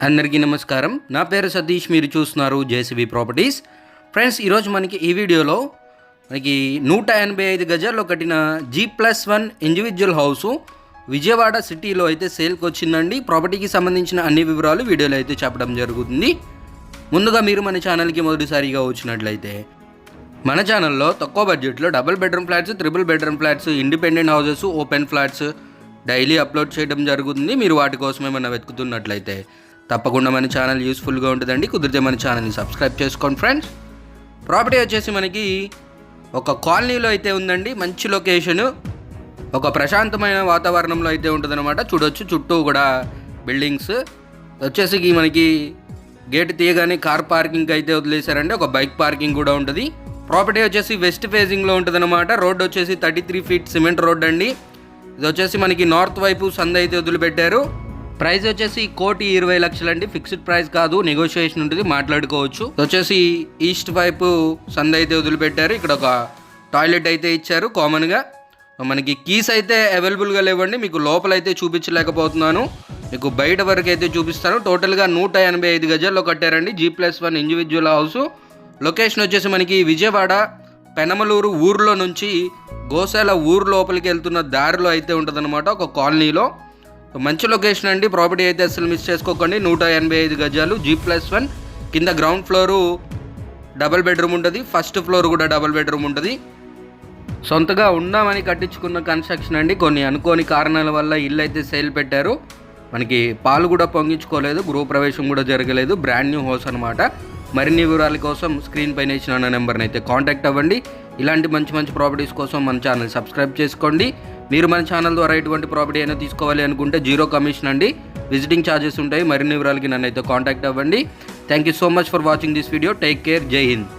అందరికీ నమస్కారం. నా పేరు సతీష్. మీరు చూస్తున్నారు జేసీబీ ప్రాపర్టీస్. ఫ్రెండ్స్, ఈరోజు మనకి ఈ వీడియోలో మనకి 185 గజాల్లో కట్టిన G+1 ఇండివిజువల్ హౌసు విజయవాడ సిటీలో అయితే సేల్కి వచ్చిందండి. ప్రాపర్టీకి సంబంధించిన అన్ని వివరాలు వీడియోలో అయితే చెప్పడం జరుగుతుంది. ముందుగా మీరు మన ఛానల్కి మొదటిసారిగా వచ్చినట్లయితే మన ఛానల్లో తక్కువ బడ్జెట్లో double bedroom flats, triple bedroom flats, independent houses, open flats daily upload చేయడం జరుగుతుంది. మీరు వాటి కోసం ఏమైనా వెతుకుతున్నట్లయితే తప్పకుండా మన ఛానల్ యూస్ఫుల్గా ఉంటుందండి. కుదిరితే మన ఛానల్ని సబ్స్క్రైబ్ చేసుకోండి ఫ్రెండ్స్. ప్రాపర్టీ వచ్చేసి మనకి ఒక కాలనీలో అయితే ఉందండి. మంచి లొకేషను, ఒక ప్రశాంతమైన వాతావరణంలో అయితే ఉంటుందన్నమాట. చూడొచ్చు చుట్టూ కూడా బిల్డింగ్స్ వచ్చేసి మనకి గేట్ తీయగానే కార్ పార్కింగ్ అయితే వదిలేశారండి. ఒక బైక్ పార్కింగ్ కూడా ఉంటుంది. ప్రాపర్టీ వచ్చేసి వెస్ట్ ఫేజింగ్లో ఉంటుందన్నమాట. రోడ్ వచ్చేసి 33 ఫీట్ సిమెంట్ రోడ్ అండి. ఇది వచ్చేసి మనకి నార్త్ వైపు సంద అయితే వదిలిపెట్టారు. ప్రైస్ వచ్చేసి 1,20,00,000 అండి. ఫిక్స్డ్ ప్రైస్ కాదు, నెగోషియేషన్ ఉంటుంది, మాట్లాడుకోవచ్చు. వచ్చేసి ఈస్ట్ వైపు సంద అయితే వదిలిపెట్టారు. ఇక్కడ ఒక టాయిలెట్ అయితే ఇచ్చారు కామన్గా. మనకి కీస్ అయితే అవైలబుల్గా లేవండి. మీకు లోపల అయితే చూపించలేకపోతున్నాను, మీకు బయట వరకు అయితే చూపిస్తాను. టోటల్గా 185 గజాల్లో కట్టారండి G+1 ఇండివిజువల్ హౌస్. లొకేషన్ వచ్చేసి మనకి విజయవాడ పెనమలూరు ఊర్లో నుంచి గోశాల ఊరు లోపలికి వెళ్తున్న దారిలో అయితే ఉంటుందన్నమాట, ఒక కాలనీలో. మంచి లొకేషన్ అండి. ప్రాపర్టీ అయితే అసలు మిస్ చేసుకోకండి. 185 గజాలు G+1. కింద గ్రౌండ్ ఫ్లోరు డబుల్ బెడ్రూమ్ ఉంటుంది, ఫస్ట్ ఫ్లోర్ కూడా డబుల్ బెడ్రూమ్ ఉంటుంది. సొంతగా ఉందామని కట్టించుకున్న కన్స్ట్రక్షన్ అండి. కొన్ని అనుకోని కారణాల వల్ల ఇల్లు అయితే సేల్ పెట్టారు. మనకి పాలు కూడా పొంగించుకోలేదు, గృహప్రవేశం కూడా జరగలేదు. బ్రాండ్ న్యూ హౌస్ అనమాట. మరిన్ని వివరాల కోసం స్క్రీన్ పైన ఇచ్చిన నెంబర్ని అయితే కాంటాక్ట్ అవ్వండి. ఇలాంటి మంచి మంచి ప్రాపర్టీస్ కోసం మన ఛానల్ సబ్స్క్రైబ్ చేసుకోండి. మీరు మన ఛానల్ ద్వారా ఎటువంటి ప్రాపర్టీ అయినా తీసుకోవాలి అనుకుంటే 0 కమిషన్ అండి. విజిటింగ్ ఛార్జెస్ ఉంటాయి. మరిన్ని వివరాలకి నన్ను అయితే కాంటాక్ట్ అవ్వండి. Thank you so much for watching this video. Take care. జై హింద్.